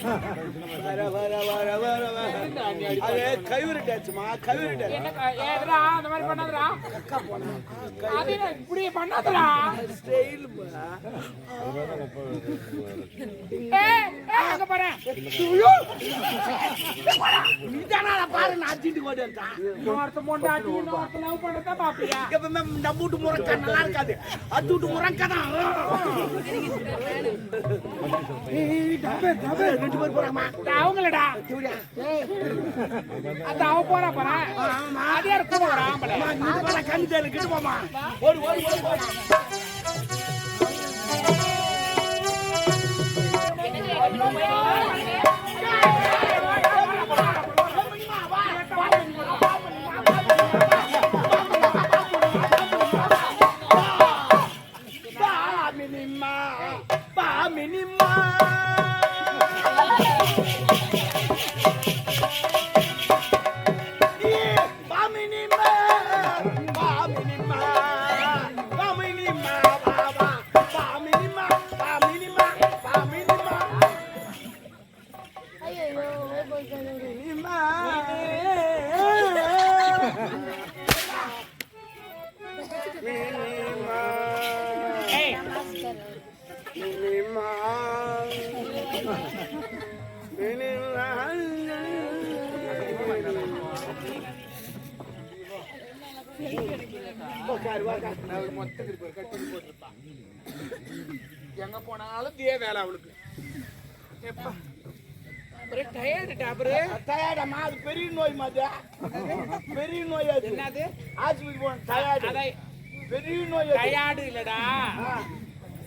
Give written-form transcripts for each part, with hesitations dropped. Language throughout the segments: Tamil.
வர வர வர வர அது கைவிட்டாச்சுமா கைவிட்டாச்சு ஏதுடா அந்த மாதிரி பண்ணாதடா அக்கா போனா அது இப்படி பண்ணாதடா ஸ்டைல் அங்க பாரு நீதானா பாரு நான் அடிச்சிட்டு ஓடிட்டான் இன்னொருத்த பொண்டாட்டி இன்னொருத்த லவ் பண்றத பாப்பியா எப்பவுமே நம்ம வீட்டு முறக்கா நல்லா இருக்காது அது வீட்டு முறக்கா தான் ரெண்டு பேர் போறாமா அவங்களடா அது அவ போறா பாரு அதே கூட ஒரு ஆம்பளை நீ போற கண்ணு தேல கிட்ட போமா ஓடு ஓடு ஓடு எங்க போனாலும் தே வேலை அவளுக்கு எப்பா ஒரே டயர்டு டாபரு டயர்டமா அது பெரிய நோய் மாதிரி பெரிய நோய் அது என்னது ஹாஸ்பிடல் போன டயர்டு பெரிய நோய் டயர்டு இல்லடா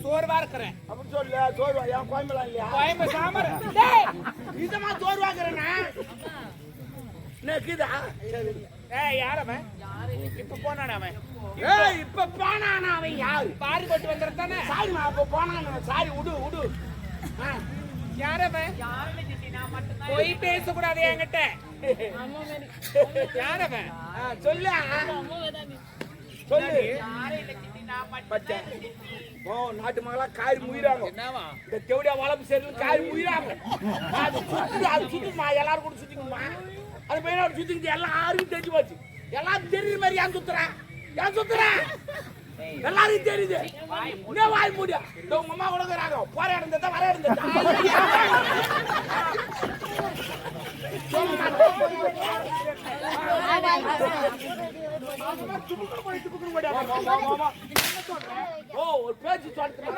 சோர்வா இருக்கிறேன் அப்படி சொல்ல சோர்வா என் கோயம்பலாம் இல்லையா கோயம்ப சாமர் இதமா சோர்வாக்குறேன்னா நெக்குதா யாரவன் இப்ப போனானே அவன் இப்ப போனானா அவன் யாரு பாரி போட்டு வந்துருந்தானே சாரிமா அப்ப போனான சாரி விடு விடு யாரவன் போய் பேசக்கூடாது என்கிட்ட யாரவன் சொல்லு சொல்லு நாட்டு மகளா காரி முயிறாங்க இந்த தெவடியா வளர்ப்பு சரியில் காரி முயிறாங்க அது சுத்தி அது சுத்துமா எல்லாரும் கூட சுத்திக்குமா அது பையனோட சுத்திக்கிட்டு எல்லாரும் தெரிஞ்சு போச்சு எல்லாரும் தெரியுற மாதிரி ஏன் சுத்துறேன் எல்லாரும் தெரியுது இன்னும் வாய் மூடியா உங்க அம்மா கொடுக்குறாங்க போற இடந்தா வர இடந்தா ஓ ஒரு பேச்சு சொல்றேன்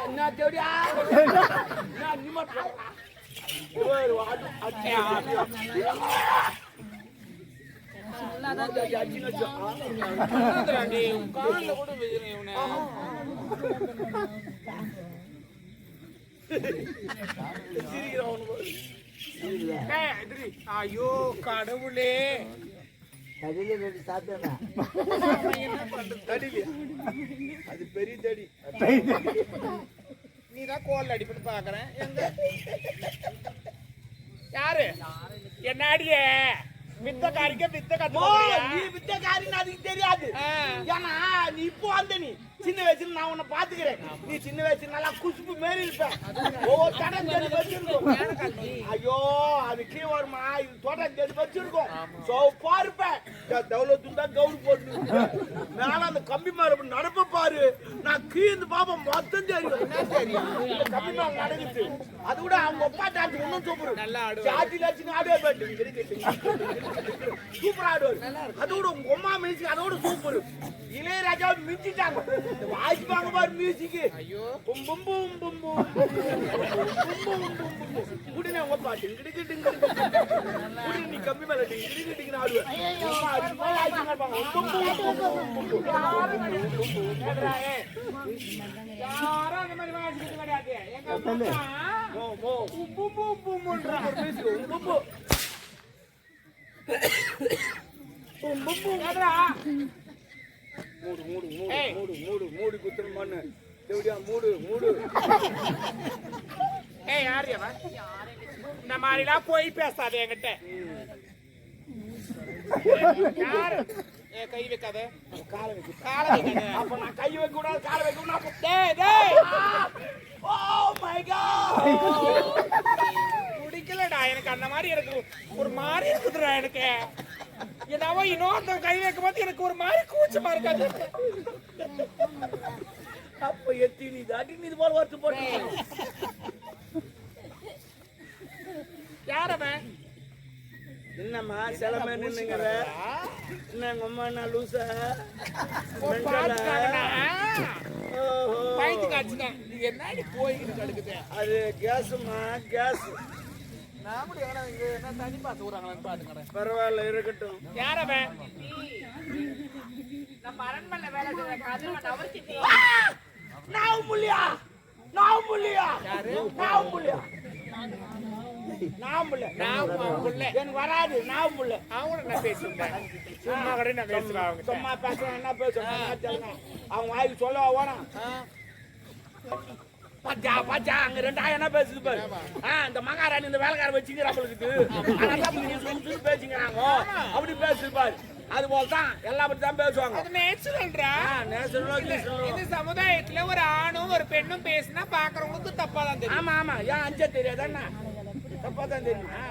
என்ன தேடியா நான் நிம்மட் ஐயோ கடவுளே அது பெரிய தடி நீதான் கோல் அடிப்பட்டு பாக்குறேன் யாரு என்ன அடிய வித்தக்காரிக்க வித்த நீ வித்தக்காரின்னு அதுக்கு தெரியாது ஏன்னா நீ இப்போ வந்த நீ சின்ன வயசுல நான் உன்னை பாத்துக்கிறேன் நீ சின்ன வயசுல நல்லா குசுப்பு மாரி இருப்பேன் ஒவ்வொரு தடம் தேடி வச்சிருக்கோம் ஐயோ அது கீழே வருமா இது தோட்டம் தேடி வச்சிருக்கோம் சோப்பா இருப்பேன் தௌலத்து தான் கவுரு போட்டு மேல அந்த கம்பி மாறு நடப்ப பாரு நான் கீழ்ந்து பாப்பேன் மொத்தம் தெரியும் கம்பி மாறு நடக்குது அது கூட அவங்க அப்பா டான்ஸ் ஒன்னும் சூப்பர் சாட்சி லட்சம் ஆடுவே போயிட்டு சூப்பர் ஆடுவார் அதோட உங்க அம்மா மியூசிக் அதோட சூப்பர் இளையராஜா மிஞ்சிட்டாங்க வாய்ஸ் வாங்க பாரு மியூசிக் பும் பும் பும் பும் பும் குடினே உங்க பாட்டு டிங்கு டிங்கு குடி நீ கம்பி மேல டிங்கு டிங்கு ஆடுவே யாரும் அந்த மாதிரி வாசிக்க கிடையாது எங்க அம்மா பும் பும் பும் பும்ன்ற மூடு மூடு மூடு மூடு மூடு குத்துற மண்ணு தேவடியா மூடு மூடு யாரு இந்த மாதிரிலாம் போய் பேசாத என்கிட்ட யாரு ஏ கை வைக்காத. காலை வைக்க. காலை வைக்காத. அப்ப நான் கை வைக்க கூடாது, காலை வைக்க கூடாது. டேய் டேய். Oh my God. குடிக்கலடா எனக்கு அந்த மாதிரி எனக்கு ஒரு மாதிரி இருக்குதுடா எனக்கு. என்னவோ இன்னொருத்த கை வைக்கும் போது எனக்கு ஒரு மாதிரி கூச்சமா இருக்காது. அப்ப எத்தி நீ தாட்டி நீ இது போல வருத்து போட்டு. யாரவன்? என்னம்மா சிலமே நின்னுங்கற? என்ன அம்மா நான் லூசா? பாத்துட்டாங்கடா. பைத்து காச்சுதான். நீ என்னடி போயிட்டு கிடக்குது? அது கேஸ்மா கேஸ். நாம என்ன தண்ணி பாத்து ஊறாங்களான்னு பாத்துக்கறேன். பரவாயில்ல இருக்கட்டும். யாரவன்? நம்ம அரண்மனை வேலை செய்யற கதிரவன் அவர்கிட்ட. நான் புள்ளியா? யாரு? நான் புள்ளியா? எனக்கு வராது. நான் புள்ள. அவங்க நான் பேசுறேன். சும்மா கூட நான் பேசுறேன். அவங்க சும்மா பேசுறேன் என்ன பேசுறேன்? அவங்க வாய்க்கு சொல்ல வேணாம். பாச்சா பாச்சா அங்க 2000 என்ன பேசுது பாரு. இந்த மகாராணி இந்த வேலைக்கார வச்சுக்கிறாங்களுக்கு பேசிக்கிறாங்க. அப்படி பேசுது பாரு. அது போலதான் எல்லா பத்தி தான் பேசுவாங்க. அது நேச்சுரல்டா. இந்த சமுதாயத்துல ஒரு ஆணும் ஒரு பெண்ணும் பேசினா பாக்குறவங்களுக்கு தப்பா தான் தெரியும். ஆமா ஆமா. ஏன் அஞ்சே தெரியாது என்ன? தப்பா தான் தெரியுமா?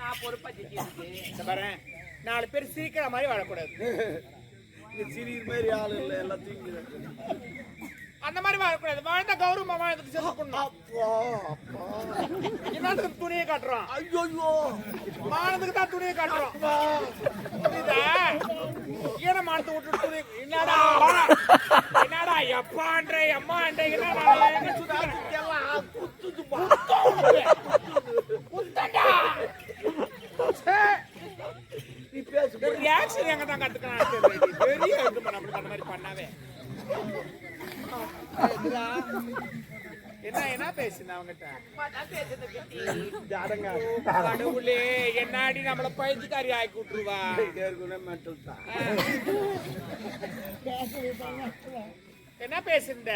நான் பொறுப்பா பாரு. 4 பேர் சீக்கிர மாதிரி வாழக்கூடாது. சிறிய மாதிரி ஆளு இல்ல எல்லாத்தையும் அந்த மாதிரி வாழக்கூடாது. வாழ்ந்த கௌரவமா வாழ்ந்துட்டு செத்துக்கணும். என்னத்துக்கு துணியை காட்டுறோம்? ஐயோ மானத்துக்கு தான் துணியை காட்டுறோம். ஈனமானத்தை விட்டு துணி என்னடா என்னடா எப்பான்ற எம்மான்ற நீ பேசு. ரியாக்ஷன் எங்க தான் கத்துக்கணும். பெரிய இது பண்ண அப்படி அந்த மாதிரி பண்ணாவே என்ன பேசுன அவங்கிட்ட? கடவுளே என்னாடி நம்மள பைத்தியக்காரி ஆக்கி விட்டுருவா. என்ன பேசுற?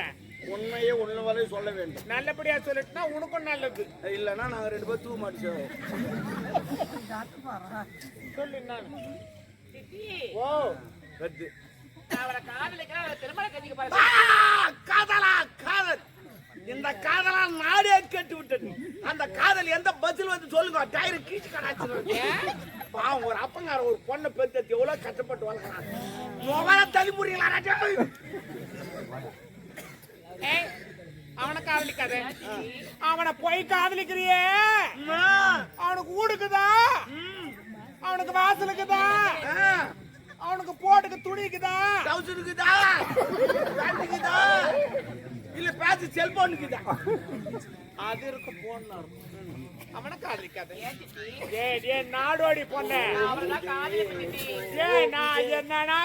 உண்மையே ஒண்ணு வரை சொல்ல வேண்டும். நல்லபடியா சொல்லிட்டுனா உனக்கும் நல்லது. இல்லன்னா நாங்க 2 பேரும் தூ மாட்டோம். சொல்லு நான். ஓ கத்து. அவளை காதலிக்கிற அவளை திருமண கட்டிக்க பாரு. காதலா காதல். இந்த காதலா நாடே கேட்டு விட்டது. அந்த காதல் எந்த பதில் வந்து சொல்லுங்க. டயர் கீச்சு கடாச்சிருங்க. பாவம் ஒரு அப்பங்கார ஒரு பொண்ணை பெத்தது எவ்வளவு கஷ்டப்பட்டு வளர்க்கறாங்க. மொபைல தள்ளி புரியலடா. ஏய் அவனை காதலிக்காத. அவனை போய் காதலிக்கிறியே. அவனுக்கு ஊடுக்குதா? அவனுக்கு வாசலுக்குதா? அவனுக்கு போட்டுக்கு துணிக்குதா? டவுசருக்குதா? பேண்ட்டுக்குதா? இல்ல பேசி செல்போனுக்குதா? அது இருக்கு போன் அவனை காதலிக்காத. ஏய் நாடோடி பொண்ணு அவனதான் காதலிக்கிட்டி. ஏய் நான் என்னன்னா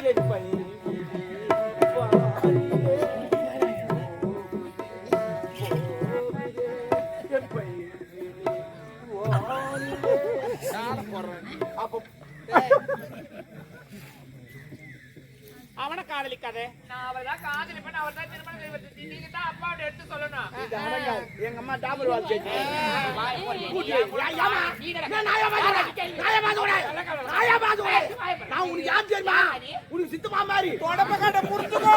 அவனை காதலிக்காதே. நான் அவதான் காதலிப்பேன். அவர் தான் திருமணம் செய்வது. நீங்க தான் அப்பாவோட எடுத்து சொல்லணும். எங்க அம்மா டாபர் வாட்சி. நான் உனக்கு யார் தெரியுமா? உனக்கு சித்தப்பா மாதிரி. தொடப்ப காட்ட புரிஞ்சுக்கோ.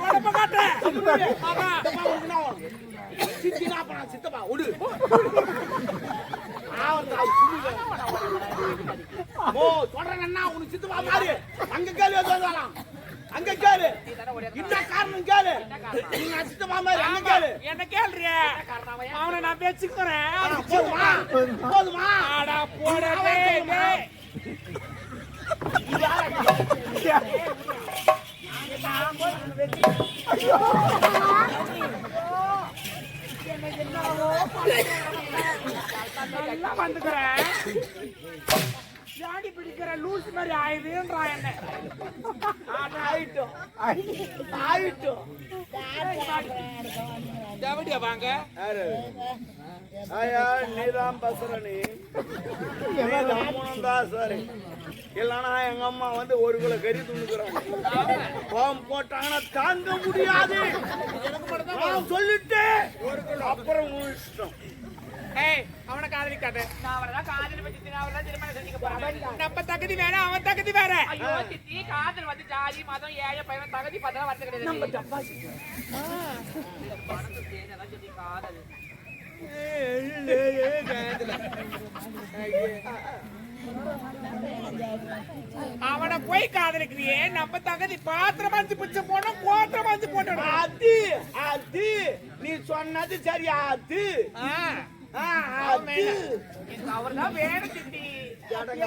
தொடப்ப காட்ட. சித்தினா அப்ப நான் சித்தப்பா விடு. ஓ சொல்றேன்னா உனக்கு சித்தப்பா மாதிரி. அங்க கேள்வி வந்தாலாம். அங்க கேளு. இந்த காரணம் கேளு. நீங்க சித்தப்பா மாதிரி அங்க கேளு. என்ன கேள்றிய? அவனை நான் பேசிக்கிறேன். போதுமா? போதுமா? ஆடா போடா டேய் டேய். நல்லா வந்துக்கிறேன். ஜாடி பிடிக்கிற லூஸ் மாதிரி ஆயுதுன்றா என்ன. ஆயிட்டோம் ஆயிட்டோம். தேவடியா வாங்க. ஆயா நீதான் பசரணி. சரி இல்லன்னா எங்க அம்மா வந்து 1 கிலோ கறி துணுக்குறாங்க. பாவம் போட்டாங்கன்னா தாங்க முடியாது. சொல்லிட்டு அப்புறம் இஷ்டம். ஏய் அவனை காதலிக்காத. நான் அவளதான் காதல் பத்தி நான் அவளதான் திருமணம் செஞ்சுக்க போறேன். நம்ம தகுதி வேற, அவன் தகுதி வேற. ஐயோ சித்தி, காதல் வந்து ஜாதி மதம் ஏழை பையன் தகுதி பத்தலாம் வந்து கிடையாது. நம்ம பணத்தை சேர்ந்ததான் சித்தி காதல். அவனை போய் காதலிக்கிறியே, நம்ம தகுதி பாத்திரம் வந்து பிடிச்ச போனோம், கோத்திரம் வந்து போனோம். அது அது நீ சொன்னது சரி. அது அவர்தான் வேணும் சித்தி.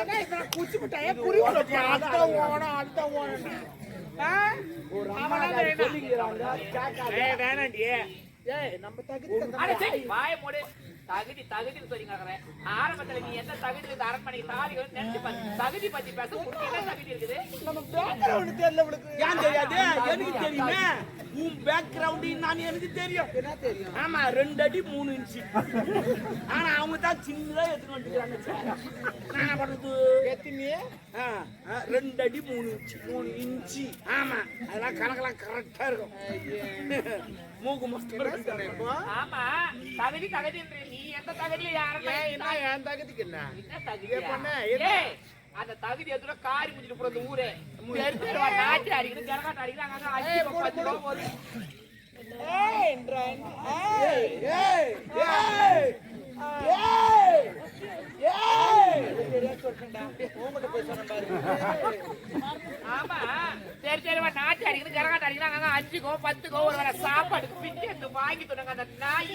ஏன்னா இப்ப குச்சி மிட்டாய புரி அடுத்த ஓணும் அடுத்த ஓணும். வேணாண்டி. ஏய் நம்ம தகுதி வாய மூடு. தகுதி தகுதின்னு சொல்லி கேக்குறேன். ஆரம்பத்துல நீ எந்த தகுதி அரண்மனைக்கு தாலி நினைச்சு தகுதி பத்தி பேச உனக்கு என்ன தகுதி இருக்குது? நம்ம பேக்ரவுண்ட் தெரியல உங்களுக்கு. ஏன் தெரியாது? எனக்கு தெரியுமே. உன் பேக்ரவுண்ட் நான் எனக்கு தெரியும். என்ன தெரியும்? ஆமா 2 அடி 3 இன்ச்சு. ஆனா அவங்க தான் சின்னதா எடுத்து வந்துட்டாங்க. நான் பண்றது எத்தனை? 2 அடி 3 இன்ச்சு. ஆமா அதெல்லாம் கணக்கெல்லாம் கரெக்டா இருக்கும். மூக்கு மஸ்து. ஆமா தகுதி தகுதின்ற நீ எந்த தகுதியில யாரும் என் தகுதிக்கு என்ன? என்ன தகுதி? அந்த தகுதி எதுல காரி முடிச்சிட்டு போறது ஊரே நாட்டு அடிக்கிறது ஜனகாட்டு அடிக்கிறாங்க. ஆமா சரி சரி நாட்டு அடிக்கிறது ஜனகாட்டு அடிக்கிறாங்க. 5கோ 10கோ ஒரு வர சாப்பாடுக்கு பிச்சு எடுத்து வாங்கி சொன்னாங்க. அந்த நாய்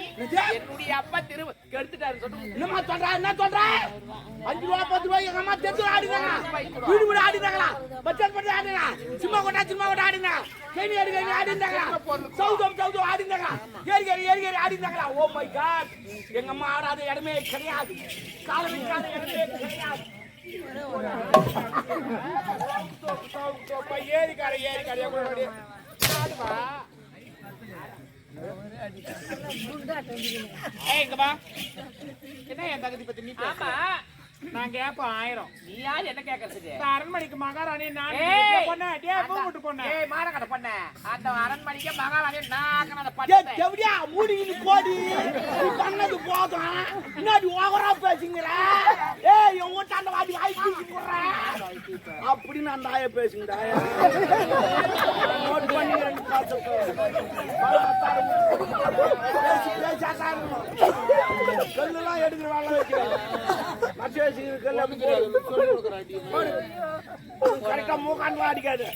என்னுடைய அப்பா திரும்ப கெடுத்துட்டாரு சொல்லுங்க. என்னமா சொல்ற? என்ன சொல்ற? 5 ரூபா 10 ரூபாய் எங்க அம்மா தெரிஞ்சு ஆடினாங்க. வீடு வீடு ஆடினாங்களா? பச்சல் பண்ணி ஆடினா. சும்மா கொண்டா ஆடினா. கேணி எடுக்க ஆடினாங்களா? சவுதம் ஆடினாங்களா? ஏறி ஆடினாங்களா? Oh my God. எங்க அம்மா ஆடாத இடமே கிடையாது. காலம் வைக்காத இடமே கிடையாது. ஏறிக்கார இங்க வா. என்ன என் தகுதி பத்தி நீ ஆமா நான் கேப்போம் 1000. நீ யார் என்ன கேக்குறதுக்கு? அரண்மனைக்கு மகாராணி நான் பொண்ணு பூட்டு பொண்ணு. ஏய் மானகட்ட பொண்ணு, அந்த அரண்மனைக்கு மகாராணி நான் அந்த ஏய் பட்டை தேவடியா மூடின்னு போடி. நீ பண்ணது போதும். என்னடி ஓவரா பேசுங்கற? ஏய் உன் வீட்டாண்ட வாடி வாய் தூக்கி போடுற. அப்படி நான் தாய பேசுங்கடா. நோட் பண்ணி ரெண்டு காசு. கல்லெல்லாம் எடுக்கிற வேலை வைக்கிறேன். கரெக்டா மூக்கான் அடிக்காது.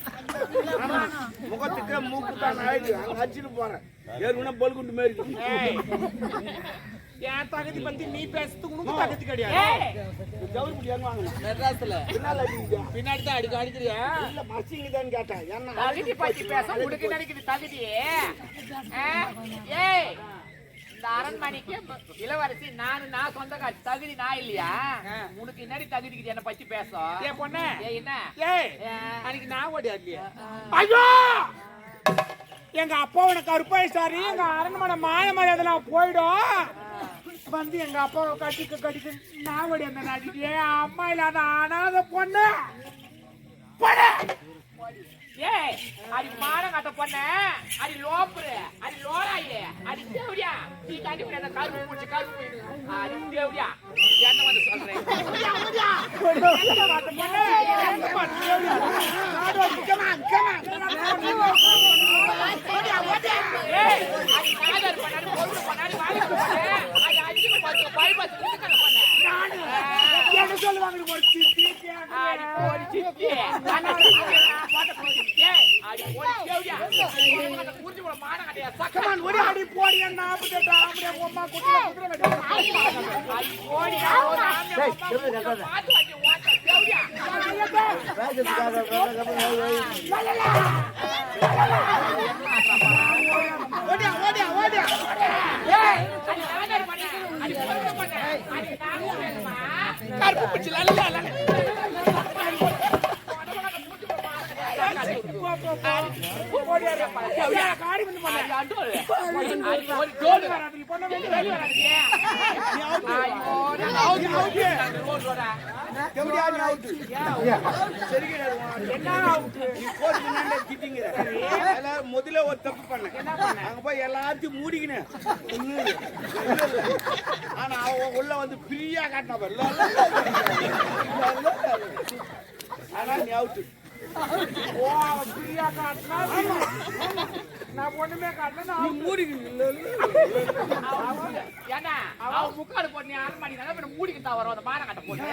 முகத்துக்கு மூக்கு தான் அடிச்சுட்டு போறேன். ஏற்கனவே பல்குண்டு மாதிரி. என் தகுதி பத்தி நீ பேசுறதுக்கு உனக்கு தகுதி கிடையாது. கவுரி முடியாது வாங்கணும். மெட்ராஸ்ல பின்னாடி தான் அடிக்கிறியா? இல்ல மசிங்க தான் கேட்டேன். என்ன தகுதி பத்தி பேச உனக்கு நினைக்குது தகுதி? ஏய் இந்த அரண்மனைக்கு இளவரசி நான் சொந்தக்கார தகுதி நான் இல்லையா? உனக்கு என்னடி தகுதிக்கு என்ன பத்தி பேசும்? ஏ பொண்ணு என்ன? ஏய் அன்னைக்கு நான் ஓடியா? ஐயோ எங்க அப்பாவோட கருப்பாயிச்சாரி. எங்க அரண்மனை மாய மரியாதைலாம் போயிடும். வந்து எங்க அப்பாவை கட்டிக்க நான் ஓடி அந்த நாட்டிக்கு. அம்மா இல்லாத அனாத பொண்ணு. ஏய் அடி மானம் கட்ட பொண்ணு, அடி லோப்புரு, அடி லோராயே, அடி தேவடியா. நீ தாண்டி போய் அந்த கருப்பு முடிச்சு கருப்பு அடி தேவடியா. என்ன வந்து சொல்றேன்? ஏய் அடி நாதர் பண்ணாரு பொண்ணு பண்ணாரு வாங்கி அடி அடிச்சு பார்த்து பைபாஸ் நிக்கல பொண்ணு. என்ன சொல்லுவாங்க? ஒரு சித்தி அடி போடி சித்தி அடி அடி போடி தேவடியா. அந்த குருஜி போல மானம் கட்டியா சக்கமான் ஒரே அடி போடி. 48 ஆம்பளை அம்மா குதிரை அடி போடி பாத்து வாங்கி வாங்க தேவடியா. ஓடியா. ஏய் அடி நாதர் பண்ணு, அடி பொண்ணு பண்ணு, அடி நாதர் வேணுமா? கருப்பு பிடிச்சி லல்ல காடி வந்து பண்ண ஒரு ஜோடி வராது நீ பண்ண வேண்டிய வெளிய வராதீங்க ஐயோ நான் அவுட் கபடியா நீ அவுட் சரிங்க என்ன அவுட் நீ கோச் முன்னாடி திட்டிங்க எல்லாரும் முதல்ல ஒரு தப்பு பண்ண என்ன பண்ண அங்க போய் எல்லாத்தையும் மூடிக்கினேன் ஆனா அவன் உள்ள வந்து ஃப்ரீயா காட்டினா வரல ஆனா நீ அவுட் ஓ ஃப்ரீயா காட்டனா நான் ஒண்ணுமே காட்டல நீ மூடிக்கிங்க ஏன்னா அவ முக்காடு போட்டு நீ அரண்மனைக்கு தான் மூடிக்கிட்டா வரும் அந்த மார கட்ட போட்டு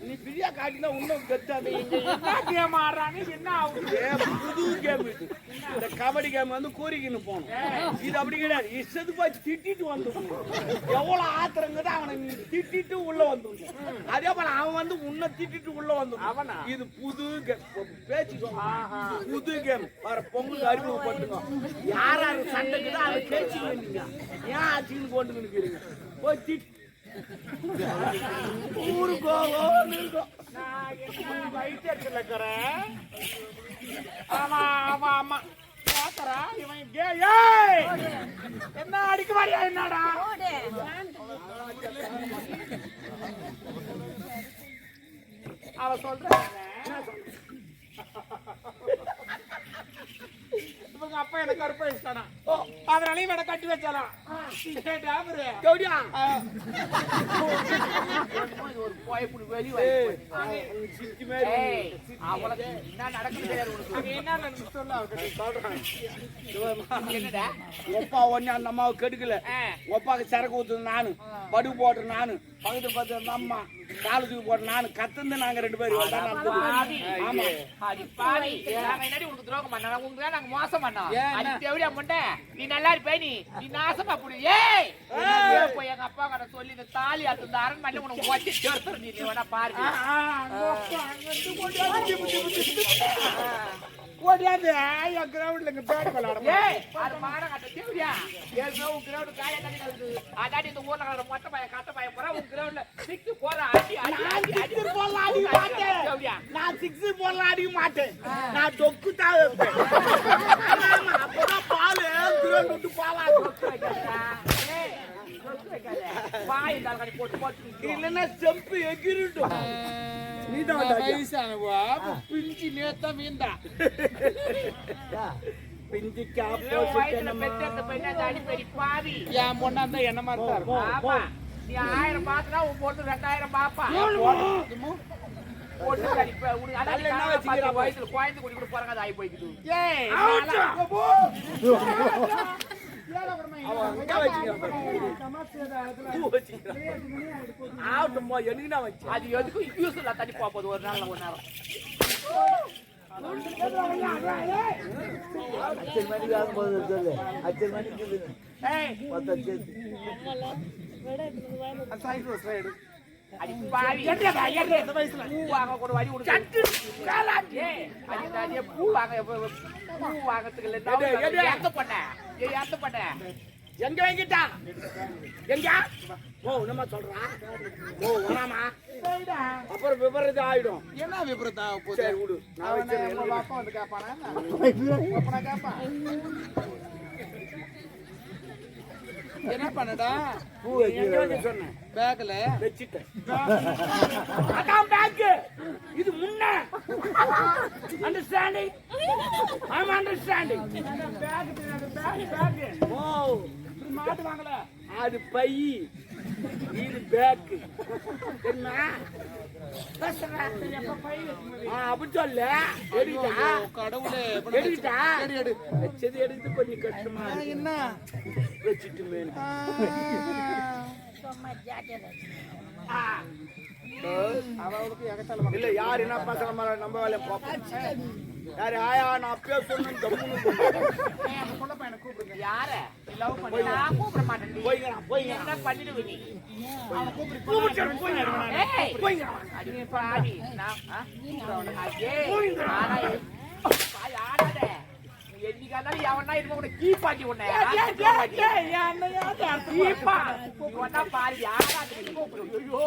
நீ ஃப்ரீயா காட்டினா இன்னும் கெத்தாது என்ன கேம் ஆடுறாங்க என்ன ஆகுது புது கேம் இது இந்த கபடி கேம் வந்து கோரிக்கின்னு போகணும் இது அப்படி கிடையாது இஷ்டத்து போய் திட்டிட்டு வந்துடும் எவ்வளவு ஆத்திரங்கிறது அவனை நீ திட்டிட்டு உள்ள வந்துடும் அதே போல அவன் வந்து உன்னை திட்டிட்டு உள்ள வந்துடும் அவனா இது புது கேம் பேச்சு புது கேம் வர பொங்கல் அறிமுகப்படுத்துங்க யார் யாரு சண்டைக்குதோ அதை பேச்சுங்க நீங்க ஏன் ஆச்சுன்னு கொண்டு நிற்கிறீங்க போய் திட்டு ஊருக்கு இருக்கும் நான் என்ன வைத்தியத்துல இருக்கிறேன் ஆமா ஆமா ஆமா பாத்தரா இவன் ஏய் என்ன அடிக்க மாரியா என்னடா அவ சொல்றேன் இவங்க அப்பா எனக்கு கருப்பை வச்சானா அதனால இவனை கட்டி வச்சானா கௌடியா ஒரு போய்ப்புடி வெளிய சித்தி மாதிரி அவளுக்கு என்ன நடக்குது தெரியாது உனக்கு அங்க என்ன நடந்து சொல்ல என்னடா ஒப்பா ஒண்ணு அந்த அம்மாவை கெடுக்கல ஒப்பாக்கு சரக்கு ஊத்துது நானு படு போட்டு நானு பக்கத்து பார்த்து அந்த அம்மா காலத்துக்கு போட்டு நானு கத்துந்து நாங்க ரெண்டு பேரும் ஆமா அடி பாவி நாங்க என்னடி உனக்கு துரோகம் பண்ணா உங்களுக்கு நாங்க மோசம் பண்ணோம் அடி தேவடியா முண்டை நீ நல்லா இருப்பே நீ நாசமா புடி ஏய் போய் எங்க அப்பா கிட்ட சொல்லி இந்த தாலி அந்த அரண்மனை உனக்கு ஓட்டி சேர்த்து நீ வேணா பாருங்க ஓடியாந்து என் கிரவுண்ட்ல இங்க பேட் விளையாட ஏய் அது மாட கட்ட தேவடியா ஏதோ உன் கிரவுண்ட் காய கட்டி நடக்குது அதாடி இந்த ஊர்ல கடற மொட்டை பையன் கட்ட பையன் போற உன் கிரவுண்ட்ல சிக்ஸ் போற அடி சிக்ஸ் போடலாம் அடிக்க மாட்டேன் நான் சிக்ஸ் போடலாம் அடிக்க மாட்டேன் நான் தொக்கு தான் வைப்பேன் அப்பதான் பால் கிரவுண்ட் விட்டு பாலாது வாய் தால் போட்டு போட்டு இல்லைன்னா செம்பு எகிரிட்டும் வயசானவா பிஞ்சு நேத்தா மீண்டா பிஞ்சிக்கு வயசுல பெத்த பெண்ணா தாடி பெரிய பாவி என் பொண்ணா இருந்தா என்ன மாதிரி தான் இருக்கும் ஆமா நீ 1000 பாத்துனா உன் பொண்ணு 2000 பாப்பா பொண்ணு கடிப்ப உனக்கு அதான் என்ன வச்சிருக்க வயசுல குழந்தை குடி கூட போறாங்க அது ஆயி போயிடுது ஏய் அது எதுக்கும் யூஸ் இல்ல தண்ணி போகுது ஒரு நாள் ஒரு நேரம் எங்க வாங்கிட்டா எங்க ஓ நம்ம சொல்றான் ஓ வராமா அப்புறம் விபரீதம் ஆயிடும் என்ன விபரீதம் ஆகும் சரி விடு நான் வச்சிருக்கேன் பாப்பா வந்து கேப்பானா கேப்பான் என்ன பண்ணடா பூ வச்சு சொன்னேன் பேக்ல வச்சிட்டேன் அதான் பேக் இது முன்ன understanding I am understanding back ஓ மாட்டு வாங்கல அது பை இது பேக் என்ன அப்படி சொல்ல எடுக்கிட்டா கடவுளே எடுக்கிட்டா எடு வச்சது எடுத்து கொஞ்சம் கஷ்டமா என்ன வச்சுட்டு மேல அவளுக்கு எகத்தால இல்ல யார் என்ன பேசுற நம்ம வேலையை பார்ப்போம் யாரு ஆயா நான் அப்பயே சொன்னேன் தம்முன்னு சொல்ல பையனை கூப்பிடுங்க யார லவ் பண்ணி நான் கூப்பிட மாட்டேன் போய்ங்க என்ன பண்ணிடுவ நீ போய்ங்க போய்ங்க அடி பாடி நான் அடே ஆனா பாய் ஆடாத என்னைக்காவது எவனா இருக்க கூட கீப்பாட்டி உன்னை கீப்பா இவனா பாரு ஆடாத ஐயோ